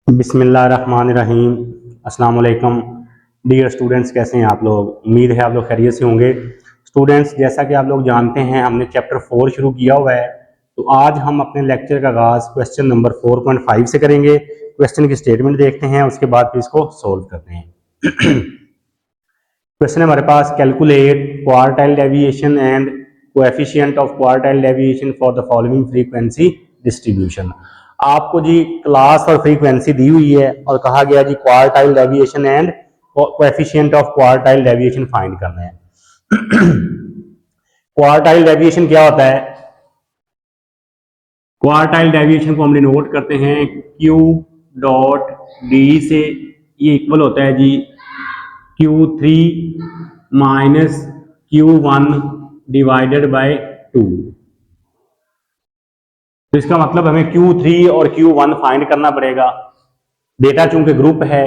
बिस्मिल्लाहिर्रहमानिर्रहीम। अस्सलाम वालेकुम डियर स्टूडेंट्स, कैसे हैं आप लोग। उम्मीद है आप लोग खैरियत से होंगे। स्टूडेंट्स, जैसा कि आप लोग जानते हैं हमने चैप्टर 4 शुरू किया हुआ है। तो आज हम अपने लेक्चर का आगाज़ क्वेश्चन नंबर 4.5 से करेंगे। क्वेश्चन की स्टेटमेंट देखते हैं, उसके बाद फिर इसको सोल्व करते हैं। क्वेश्चन हमारे पास, calculate quartile deviation and coefficient of quartile deviation for the following frequency distribution. आपको जी क्लास और फ्रीक्वेंसी दी हुई है और कहा गया जी quartile deviation and coefficient of quartile deviation find करना है। क्वार्टाइल डेविएशन क्या होता है? क्वार्टाइल डेविएशन को हम डिनोट करते हैं Q डॉट डी से। ये इक्वल होता है जी Q3 minus Q1 divided by 2। तो इसका मतलब हमें Q3 और Q1 फाइंड करना पड़ेगा। डेटा चूंकि ग्रुप है,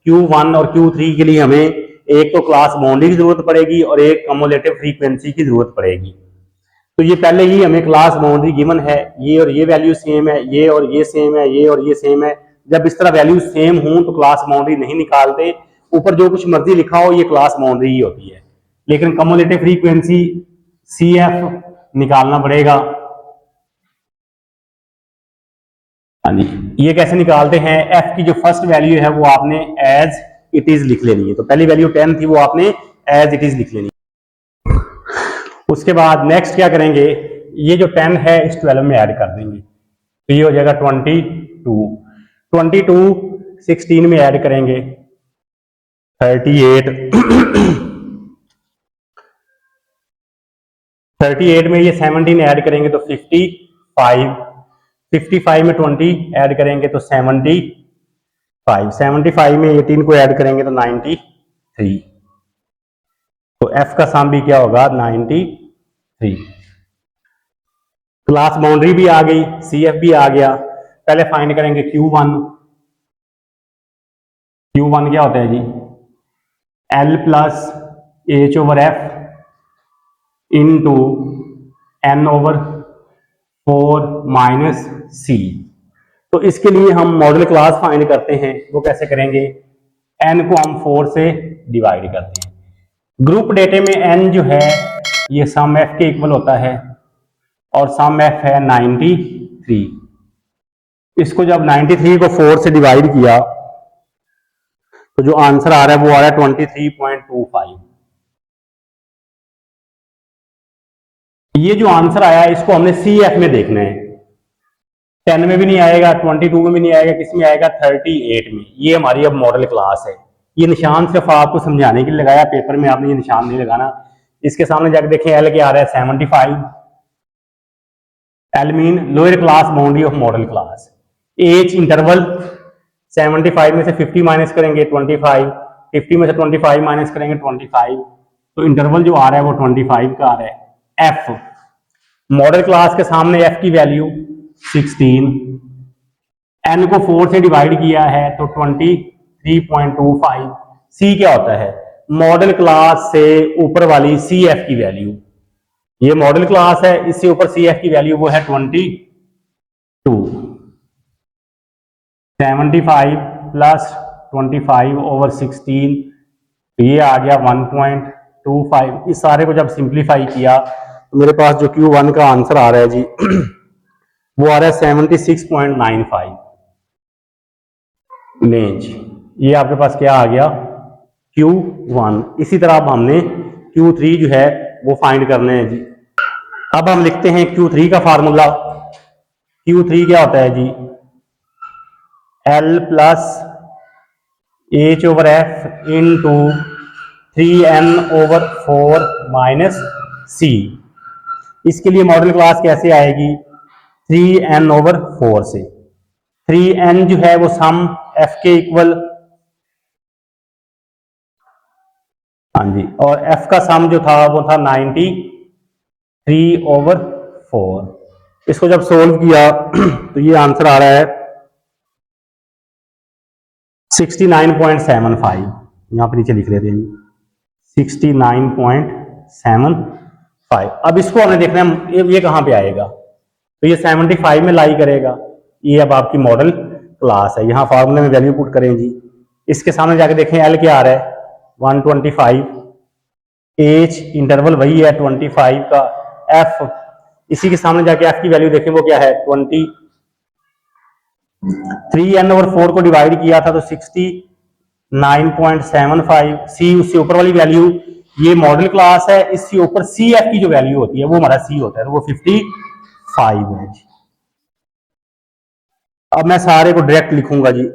Q1 और Q3 के लिए हमें एक तो क्लास बाउंड्री की जरूरत पड़ेगी और एक कम्युलेटिव फ्रीक्वेंसी की जरूरत पड़ेगी। तो ये पहले ही हमें क्लास बाउंड्री गिवन है, ये और ये वैल्यू सेम है, ये और ये सेम है, ये और ये सेम है। जब इस तरह वैल्यू सेम हो तो क्लास बाउंड्री नहीं निकालते। ऊपर जो कुछ मर्जी लिखा हो ये क्लास बाउंड्री ही होती है, लेकिन कम्युलेटिव फ्रीक्वेंसी CF निकालना पड़ेगा। हाँ जी, ये कैसे निकालते हैं? F की जो फर्स्ट वैल्यू है वो आपने एज इट इज लिख लेनी है। तो पहली वैल्यू 10 थी, वो आपने एज इट इज लिख लेनी है। उसके बाद नेक्स्ट क्या करेंगे, ये जो 10 है इस 12 में ऐड कर देंगे, तो ये हो जाएगा 22। 16 में ऐड करेंगे 38। 38 में ये 17 ऐड करेंगे तो 55। 55 में 20 ऐड करेंगे तो 75। 75 में 18 को ऐड करेंगे तो 93। तो F का सम भी क्या होगा? 93। क्लास बाउंड्री भी आ गई, CF भी आ गया। पहले फाइंड करेंगे Q1। Q1 क्या होता है जी? L plus H over F into N over 4 minus C। तो इसके लिए हम मॉडल क्लास फाइंड करते हैं। वो कैसे करेंगे? N को हम 4 से डिवाइड करते हैं। ग्रुप डेटे में N जो है ये सम F के इक्वल होता है और सम F है 93। इसको जब 93 को 4 से डिवाइड किया तो जो आंसर आ रहा है वो आ रहा है 23.25। ये जो आंसर आया इसको हमने CF में देखना है। 10 में भी नहीं आएगा, 22 में भी नहीं आएगा, किस में आएगा? 38 में। ये हमारी अब मॉडल क्लास है। ये निशान सिर्फ आपको समझाने के लिए लगाया, पेपर में आपने ये निशान नहीं लगाना। इसके सामने जाकर देखें L क्या आ रहा है? 75। L mean lower class boundary of model class. H interval, 75 में से 50 माइनस करेंगे 25, 50 में से 25 माइनस करेंगे 25। तो इंटरवल जो आ रहा है वो 25 का आ रहा है। F मॉडल क्लास के सामने F की वैल्यू 16। N को 4 से डिवाइड किया है तो 23.25। C क्या होता है? मॉडल क्लास से ऊपर वाली CF की वैल्यू। ये मॉडल क्लास है, इससे ऊपर CF की वैल्यू वो है 22। 75 प्लस 25 ओवर 16, ये आ गया 1.25। इस सारे को जब सिंप्लीफाई किया तो मेरे पास जो Q1 का आंसर आ रहा है जी वो आ रहा है 76.95 लेंज। ये आपके पास क्या आ गया? Q1। इसी तरह अब हमने Q3 जो है वो फाइंड करने हैं जी। अब हम लिखते हैं Q3 का फार्मूला। Q3 क्या होता है जी? L plus H over F into 3N over 4 minus C। इसके लिए मॉडल क्लास कैसे आएगी? 3N ओवर 4 से। 3N जो है वो सम F के इक्वल, हाँ जी, और F का सम जो था वो था 93 ओवर 4। इसको जब सोल्व किया तो ये आंसर आ रहा है 69.75। यहां पर नीचे लिख लेते हैं 69.75। अब इसको हमने देखना है ये कहां पे आएगा। तो ये 75 में लाई करेगा। ये अब आपकी मॉडल क्लास है। यहाँ फार्मूले में वैल्यू पुट करें जी, इसके सामने जाके देखें एल क्या आ रहा है 125, एज इंटरवल वही है 25 का, एफ इसी के सामने जाके एफ की वैल्यू देखें वो क्या है 20, 3n/4 को डिवाइड किया था तो 69.75, सी उससे ऊपर वाली वैल्यू, ये मॉडल क्लास है, इससे ऊपर सी एफ की जो वैल्यू होती है वो हमारा सी होता है, तो वो 55 है जी। अब मैं सारे को डायरेक्ट लिखूंगा जी,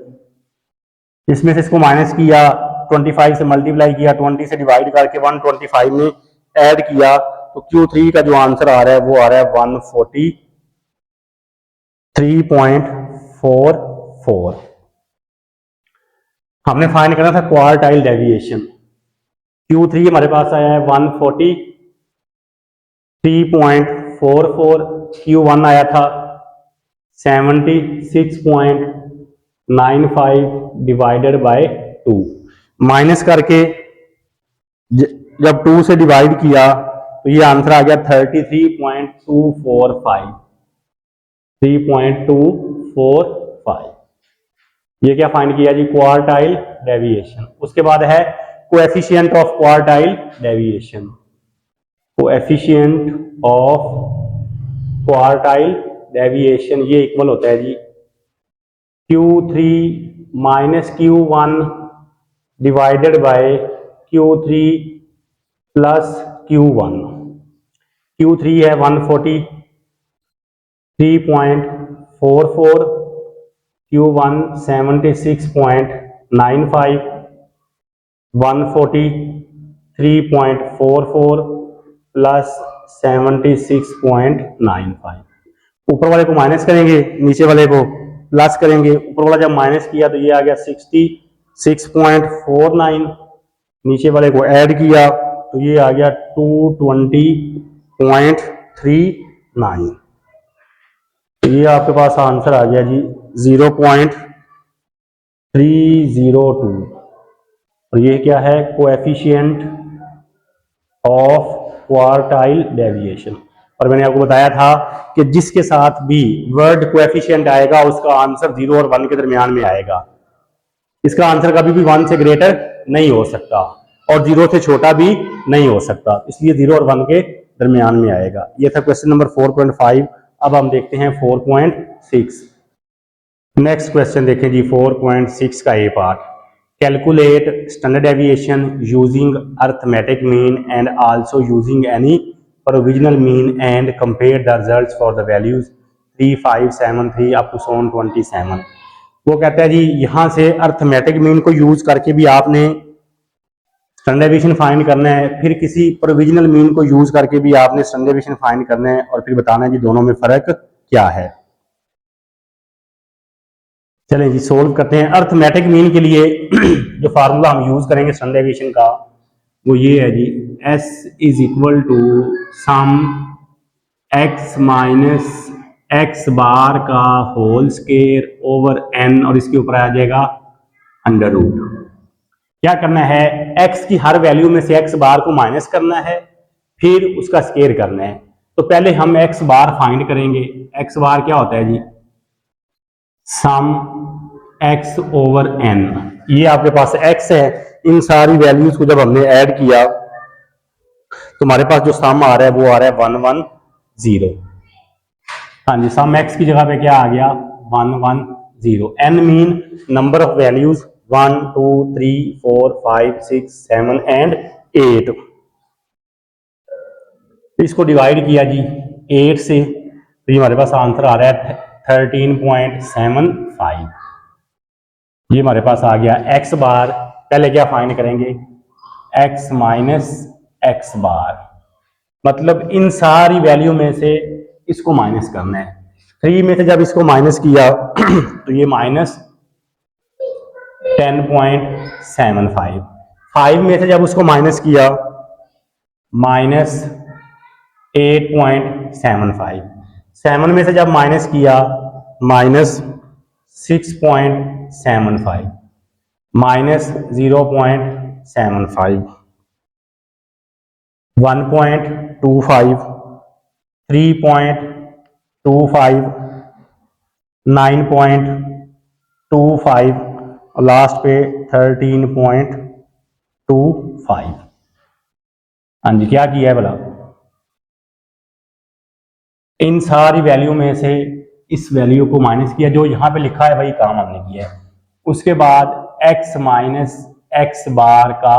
इसमें से इसको माइनस किया, 25 से मल्टीप्लाई किया, 20 से डिवाइड करके 125 में ऐड किया, तो Q3 का जो आंसर आ रहा है वो आ रहा है 143.44। हमने फाइंड करना था क्वार्टाइल डेविएशन। Q3 हमारे पास आया है 143.44, Q1 आया था 76.95 डिवाइडेड बाय 2, माइनस करके जब 2 से डिवाइड किया तो ये आंसर आ गया 33.245, 3.245। ये क्या फाइंड किया जी क्वार्टाइल डेविएशन। उसके बाद है coefficient of quartile deviation, coefficient of quartile deviation ये इक्वल होता है जी Q3 minus Q1 divided by Q3 plus Q1। Q3 है 143.44, Q1 76.95, 143.44 प्लस 76.95। ऊपर वाले को माइनस करेंगे, नीचे वाले को प्लस करेंगे। ऊपर वाला जब माइनस किया तो ये आ गया 66.49, नीचे वाले को ऐड किया तो ये आ गया 220.39। ये आपके पास आंसर आ गया जी 0.302। और ये क्या है कोएफिशिएंट ऑफ क्वार्टाइल डेविएशन। और मैंने आपको बताया था कि जिसके साथ भी वर्ड कोएफिशिएंट आएगा उसका आंसर 0 और 1 के दरमियान में आएगा। इसका आंसर कभी भी 1 से ग्रेटर नहीं हो सकता और 0 से छोटा भी नहीं हो सकता, इसलिए 0 और 1 के दरमियान में आएगा। ये था क्वेश्चन नंबर 4.5। अब हम देखते हैं 4.6। नेक्स्ट क्वेश्चन देखें जी 4.6 का A part. Calculate standard deviation using arithmetic mean and also using any provisional mean and compare the results for the values 3, 5, 7, 3 up to 27। वो कहता है जी यहाँ से अर्थमेटिक मीन को यूज करके भी आपने स्टैंडर्ड डेविएशन फाइंड करना है, फिर किसी प्रोविजनल मीन को यूज करके भी आपने स्टैंडर्ड डेविएशन फाइंड करना है और फिर बताना है जी दोनों में फर्क क्या है। चलें जी सोल्व करते हैं। अर्थमेटिक मीन के लिए जो फार्मूला हम यूज करेंगे स्टैंडर्ड डेविएशन का वो ये है जी S is equal to sum x minus x bar का होल स्क्वायर ओवर n और इसके ऊपर आ जाएगा अंडर रूट। क्या करना है x की हर वैल्यू में से x बार को माइनस करना है, फिर उसका स्क्वायर करना है। तो पहले हम x बार फाइंड करेंगे। x बार क्या होता है जी सम x ओवर n। ये आपके पास x है, इन सारी वैल्यूज को जब हमने ऐड किया तो हमारे पास जो सम आ रहा है वो आ रहा है 110। हाँ जी सम x की जगह पे क्या आ गया 110। n mean number of values 1, 2, 3, 4, 5, 6, 7 and 8। इसको डिवाइड किया जी 8 से तो हमारे पास आंसर आ रहा है 13.75। ये हमारे पास आ गया x बार। पहले क्या फाइंड करेंगे x माइनस एक्स बार, मतलब इन सारी वैल्यू में से इसको माइनस करना है। 3 में से जब इसको माइनस किया तो ये माइनस 10.75। 5 में से जब उसको माइनस किया माइनस 8.75। 7 में से जब माइनस किया माइनस 6.75, माइनस 0.75, 1.25, 3.25, 9.25, 25 और लास्ट पे 13.25। हाँ जी, क्या किया है भला? इन सारी वैल्यू में से इस वैल्यू को माइनस किया, जो यहाँ पे लिखा है वही काम हमने किया है। उसके बाद x माइनस एक्स बार का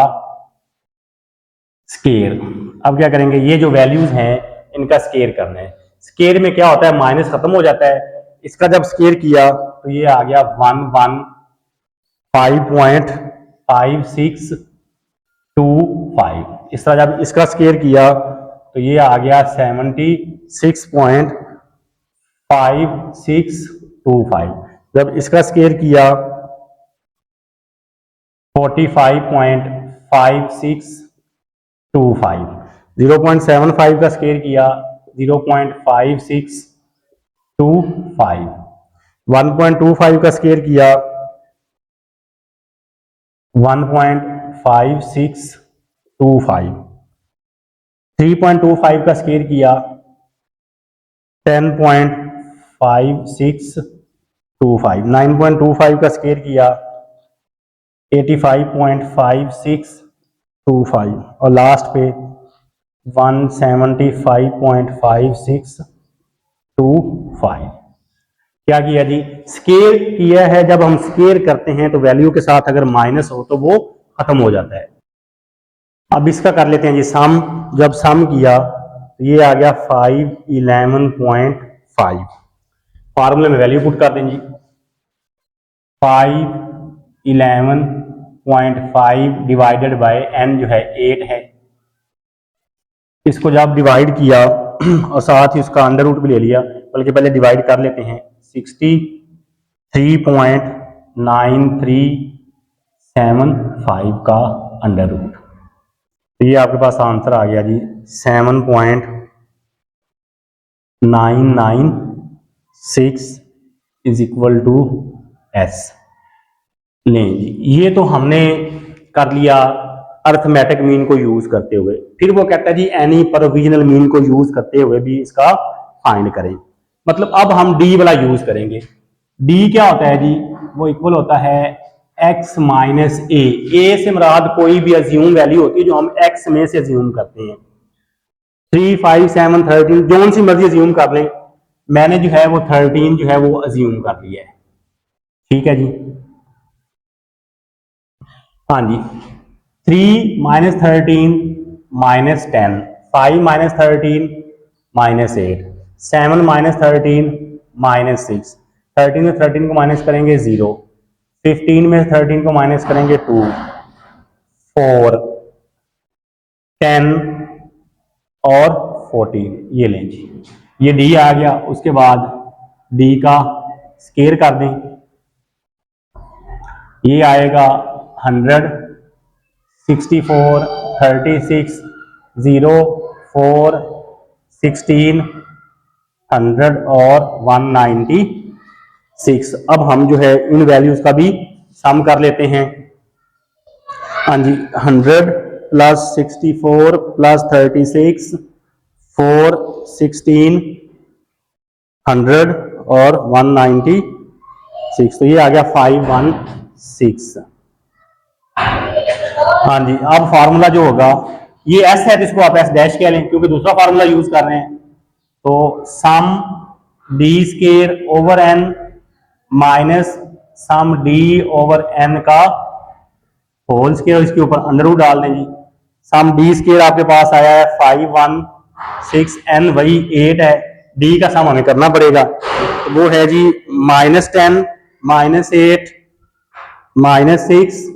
स्केयर। अब क्या करेंगे, ये जो वैल्यूज हैं इनका स्केयर करना है। स्केयर में क्या होता है, माइनस खत्म हो जाता है। इसका जब स्केयर किया तो ये आ गया 115.5625। इस तरह जब इसका स्केयर किया तो ये आ गया 76.5625। जब इसका स्केयर किया 45.5625। 0.75 का स्केयर किया 0.5625। 1.25 का स्केयर किया 1.5625। 3.25 का स्केयर किया 10.5625। 9.25 का स्केयर किया 85.5625 और लास्ट पे 175.5625। क्या किया जी, स्केयर किया है। जब हम स्केयर करते हैं तो वैल्यू के साथ अगर माइनस हो तो वो खत्म हो जाता है। अब इसका कर लेते हैं जी सम। जब सम किया तो ये आ गया 511.5। फार्मूले में वैल्यू पुट कर दें जी। 511.5 डिवाइडेड बाय n जो है 8 है। इसको जब डिवाइड किया और साथ ही उसका अंडर रूट भी ले लिया, बल्कि पहले डिवाइड कर लेते हैं। 63.9375 का अंडर रूट। तो ये आपके पास आंसर आ गया जी 7.996 इज इक्वल टू एस। लें जी, ये तो हमने कर लिया अर्थमेटिक मीन को यूज करते हुए। फिर वो कहता है जी एनी प्रोविजनल मीन को यूज करते हुए भी इसका फाइंड करें। मतलब अब हम डी वाला यूज करेंगे। डी क्या होता है जी, वो इक्वल होता है x माइनस ए से मुराद कोई भी अज्यूम वैल्यू होती है जो हम x में से अज्यूम करते हैं। 3, 5, 7, 13 जो सी मर्जी अज्यूम कर लें। मैंने जो है वो 13 जो है वो अज्यूम कर लिया है। ठीक है जी। हाँ जी, 3 minus 13 minus 10, 5 minus 13 minus 8, 7 minus 13 minus 6। 13 में 13 को माइनस करेंगे 0, 15 में 13 को माइनस करेंगे 2, 4, 10 और 14। ये लें जी, ये डी आ गया। उसके बाद डी का स्केयर कर दें, ये आएगा 100, 64, 36, 0, 4, 16, 100 और 196। अब हम जो है इन वैल्यूज का भी सम कर लेते हैं। हाँ जी, 100 प्लस 64 प्लस 36, 4, 16, 100 और 196। तो ये आ गया 516। हाँ जी, अब फार्मूला जो होगा ये एस है तो इसको आप एस डैश कह लें क्योंकि दूसरा फार्मूला यूज कर रहे हैं। तो sum d square over n minus sum d over n का होल स्केयर, इसके ऊपर अंडर रूट डाल दें जी। सम डी स्केयर आपके पास आया है 516, एन वही 8 है। डी का सम हमें करना पड़ेगा, तो वो है जी -10 -8 -6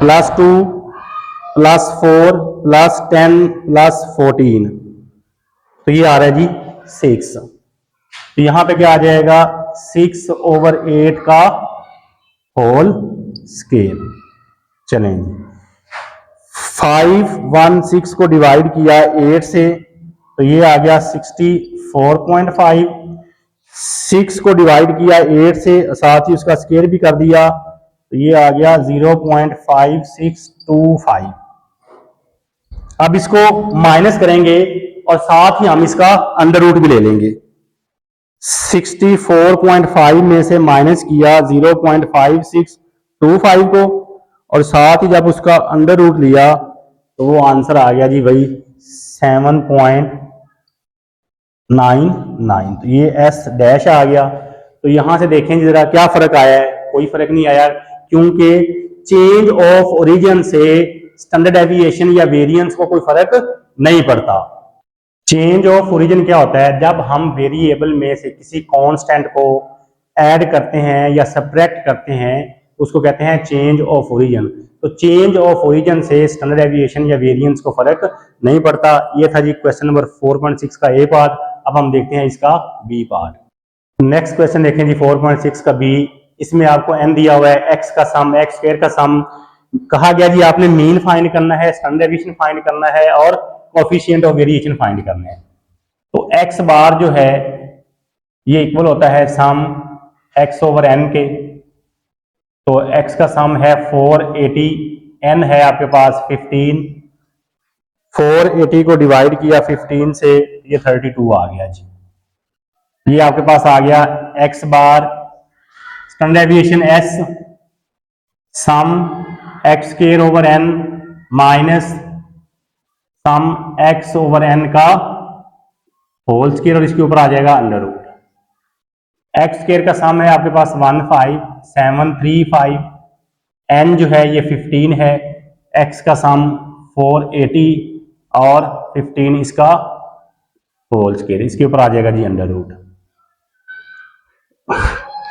प्लस 2 प्लस 4 प्लस 10 प्लस 14। तो ये आ रहा है जी 6। तो यहां पे क्या आ जाएगा 6/8 का होल स्केयर। चलेंगे 516 को डिवाइड किया 8 से तो ये आ गया 64.5। 6 को डिवाइड किया 8 से साथ ही उसका स्केयर भी कर दिया तो ये आ गया 0.5625। अब इसको माइनस करेंगे और साथ ही हम इसका अंडर रूट भी ले लेंगे। 64.5 में से माइनस किया 0.5625 को, और साथ ही जब उसका अंडर रूट लिया तो वो आंसर आ गया जी वही 7.99। तो ये एस डैश आ गया। तो यहां से देखें जरा क्या फर्क आया है, कोई फर्क नहीं आया, क्योंकि चेंज ऑफ ओरिजिन से स्टैंडर्ड डेविएशन या वेरिएंस को कोई फर्क नहीं पड़ता। चेंज ऑफ ओरिजिन क्या होता है, जब हम वेरिएबल में से किसी कांस्टेंट को ऐड करते हैं या सब्ट्रैक्ट करते हैं उसको कहते हैं चेंज ऑफ ओरिजिन। तो चेंज ऑफ ओरिजिन से स्टैंडर्ड डेविएशन या वेरिएंस को फर्क नहीं पड़ता। ये था जी क्वेश्चन नंबर 4.6 का ए पार्ट। अब हम देखते हैं इसका बी पार्ट। नेक्स्ट क्वेश्चन देखें जी 4.6 का बी। इसमें आपको एन दिया हुआ है, एक्स का सम, एक्स स्क्वायर का सम। कहा गया जी आपने मीन फाइंड करना है, स्टैंडर्ड डेविएशन फाइंड करना है और कोएफिशिएंट ऑफ वेरिएशन फाइंड करना है। तो एक्स बार जो है ये इक्वल होता है सम एक्स ओवर एन के। तो एक्स का सम है 480, एन है आपके पास 15, 480 को डिवाइड किया 15 से, ये 32 आ गया जी। ये आपके पास आ गया x bar, standard deviation S, sum x square over n minus sum x over n का होल स्क्वायर, और इसके ऊपर आ जाएगा अंडर रूट। एक्स स्क्वायर का सम है आपके पास 15735, एन जो है ये 15 है, एक्स का सम 480 और 15 इसका होल स्क्वायर, इसके ऊपर आ जाएगा जी अंडर रूट।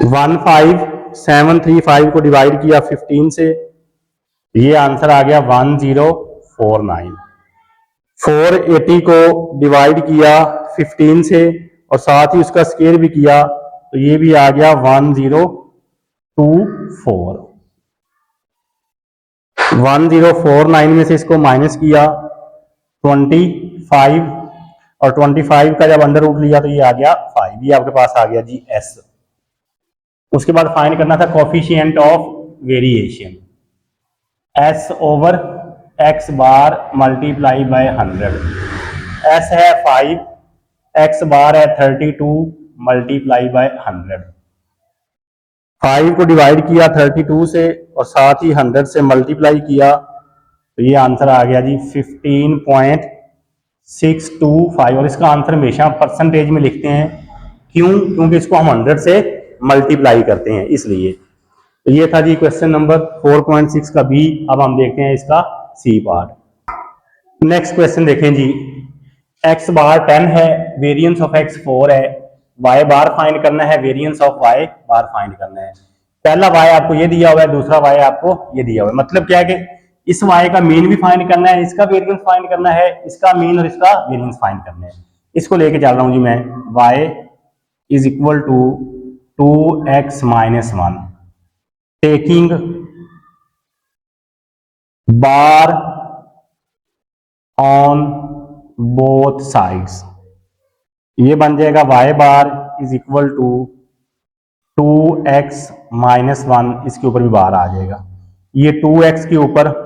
15735 को डिवाइड किया 15 से, ये आंसर आ गया 1049। 480 को डिवाइड किया 15 से और साथ ही उसका स्क्वायर भी किया, तो ये भी आ गया 1024। 1049 में से इसको माइनस किया 25, और 25 का जब अंडर रूट लिया तो ये आ गया 5। ये आपके पास आ गया जी एस। उसके बाद फाइंड करना था coefficient of variation, S over x bar multiply by 100। S है 5, एक्स बार है 32 मल्टीप्लाई बाय 100। 5 को डिवाइड किया 32 से और साथ ही 100 से मल्टीप्लाई किया, तो ये आंसर आ गया जी 15.625। और इसका आंसर हमेशा परसेंटेज में लिखते हैं, क्यों? क्योंकि इसको हम 100 से मल्टीप्लाई करते हैं इसलिए। तो ये था जी क्वेश्चन नंबर 4.6 का बी। अब हम देखते हैं इसका सी पार्ट। नेक्स्ट क्वेश्चन देखें जी, एक्स बार 10 है, वेरिएंस ऑफ एक्स 4 है, वाई बार फाइंड करना है, variance of y bar find करना है। पहला वाई आपको ये दिया हुआ है, दूसरा वाई आपको ये दिया हुआ है। मतलब क्या है कि इस वाई का मीन भी फाइंड करना है, इसका वेरिएंस फाइंड करना है, इसका मीन और इसका वेरिएंस फाइंड करना है। इसको लेके चल रहा हूं जी मैं, y is equal to 2x minus 1 taking bar on both sides. ये बन जाएगा y bar is equal to 2x minus 1, इसके ऊपर भी बार आ जाएगा। ये 2x के ऊपर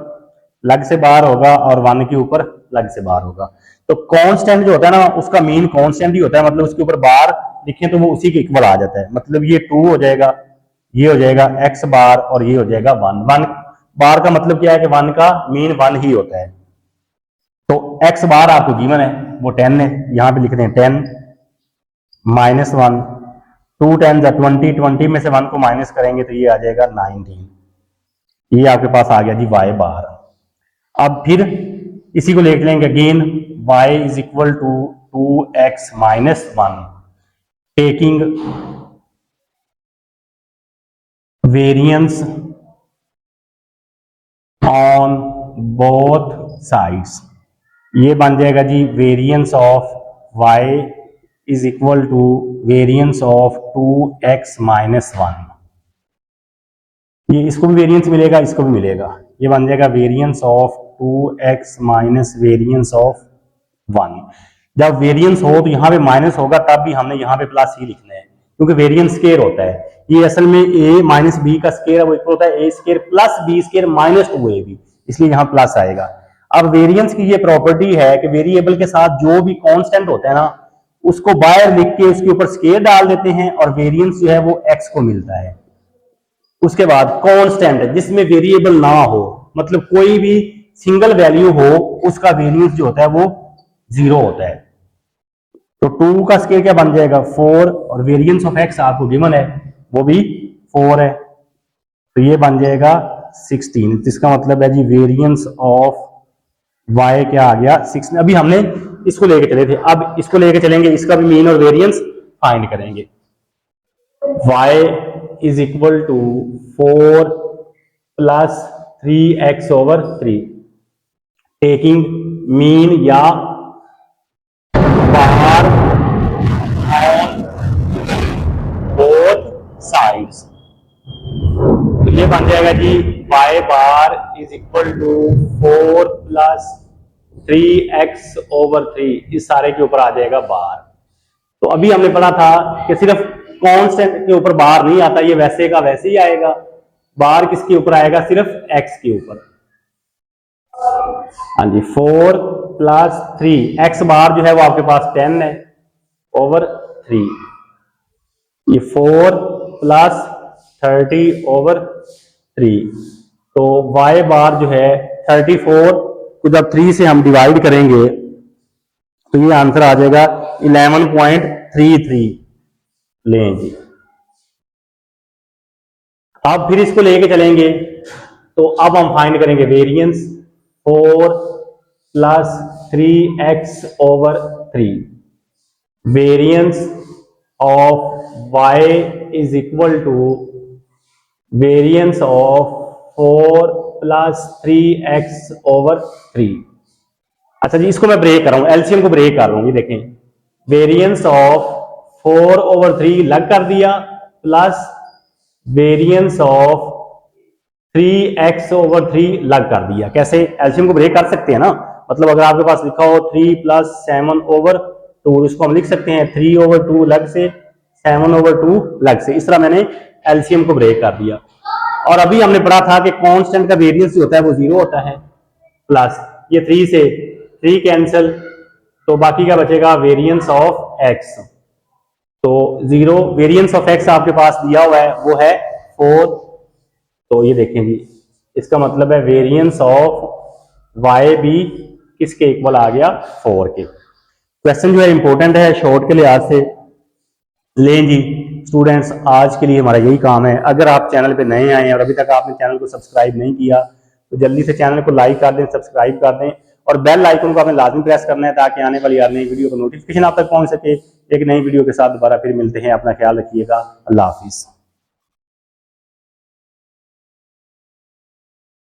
लग से बार होगा और 1 के ऊपर लग से बार होगा। तो कांस्टेंट जो होता है ना उसका मीन कांस्टेंट ही होता है, मतलब उसके ऊपर बार लिखें तो वो उसी के इक्वल आ जाता है। मतलब ये 2 हो जाएगा, ये हो जाएगा x बार और ये हो जाएगा 1। 1 बार का मतलब क्या है कि 1 का मीन 1 ही होता है। तो x बार आपको गिवन है वो 10 है, यहां पे लिखते हैं 10 माइनस 1, 2 10 20, 20 में से 1 को माइनस करेंगे तो ये आ जाएगा 19। ये आपके पास आ गया जी y बार। अब फिर इसी को लिख लेंगे again, y is equal to 2x minus 1 taking variance on both sides. ये बन जाएगा जी variance of y is equal to variance of 2x minus 1। ये इसको भी वेरिएंस मिलेगा, इसको भी मिलेगा, ये बन जाएगा variance of 2x minus variance of 1। जब वेरिएंस हो तो यहाँ पे माइनस होगा, तब भी हमने यहाँ पे प्लस ही लिखना है क्योंकि वेरिएंस स्क्वायर होता है। ये असल में a माइनस बी का स्क्वायर है, वो इक्वल होता है a square plus b square minus 2ab, इसलिए यहाँ प्लस आएगा। अब वेरिएंस की ये प्रॉपर्टी है कि वेरिएबल के साथ जो भी कांस्टेंट होता है ना उसको बाहर लिख के उसके ऊपर स्केयर डाल देते हैं और वेरिएंस जो है वो x को मिलता है। उसके बाद कांस्टेंट जिसमें वेरिएबल ना हो, मतलब कोई भी सिंगल वैल्यू हो, उसका वेरिएंस जो होता है वो 0 होता है। तो 2 का स्केयर क्या बन जाएगा 4, और वेरिएंस ऑफ x आपको गिवन है वो भी 4 है, तो ये बन जाएगा 16। इसका मतलब है जी वेरिएंस ऑफ y क्या आ गया 16। अभी हमने इसको लेके चले थे, अब इसको लेके चलेंगे, इसका भी मीन और वेरिएंस फाइंड करेंगे। y is equal to 4 plus 3x over 3, taking mean या बाहर ऑन बोथ साइड्स। तो ये बन जाएगा जी y bar is equal to 4 plus 3x over 3, इस सारे के ऊपर आ जाएगा बार। तो अभी हमने पढ़ा था कि सिर्फ कांस्टेंट के ऊपर बार नहीं आता, ये वैसे का वैसे ही आएगा। बार किसके ऊपर आएगा, सिर्फ x के ऊपर। हाँ जी 4 प्लस 3, x बार जो है वो आपके पास 10 है ओवर 3, ये 4 प्लस 30 ओवर 3, तो y बार जो है 34 को जब 3 से हम डिवाइड करेंगे तो ये आंसर आ जाएगा 11.33 लें जी। अब फिर इसको लेके चलेंगे, तो अब हम फाइंड करेंगे variance 4 plus 3x over 3, variance of y is equal to variance of 4 plus 3x over 3। अच्छा जी इसको मैं ब्रेक कर रहा हूं, एलसीएम को ब्रेक कर रहा हूं, ये देखें वेरिएंस ऑफ 4 ओवर 3 लग कर दिया, plus variance of 3x over 3 लग कर दिया। कैसे एलसीएम को ब्रेक कर सकते हैं ना, मतलब अगर आपके पास लिखा हो 3 प्लस 7 ओवर 2, इसको हम लिख सकते हैं 3 ओवर 2 लग से 7 ओवर 2 लग से। इस तरह मैंने एलसीएम को ब्रेक कर दिया। और अभी हमने पढ़ा था कि कांस्टेंट का वेरिएंस जो होता है वो 0 होता है, प्लस ये 3 से 3 कैंसिल, तो बाकी क्या बचेगा वेरिएंस ऑफ x। तो 0 वेरिएंस ऑफ x आपके पास दिया हुआ है वो है 4, तो ये देखें जी इसका मतलब है वेरिएंस ऑफ y भी किसके इक्वल आ गया 4 के। क्वेश्चन जो है इंपॉर्टेंट है शॉर्ट के लिहाज से। लें जी स्टूडेंट्स आज के लिए हमारा यही काम है। अगर आप चैनल पे नए आए हैं और अभी तक आपने चैनल को सब्सक्राइब नहीं किया तो जल्दी से चैनल को लाइक कर दें, सब्सक्राइब कर दें और बेल आइकन को आपने लाजमी प्रेस करना है ताकि आने वाली हर नई वीडियो को नोटिफिकेशन आप तक पहुंच सके। एक नई वीडियो के साथ दोबारा फिर मिलते हैं, अपना ख्याल रखिएगा, अल्लाह हाफिज।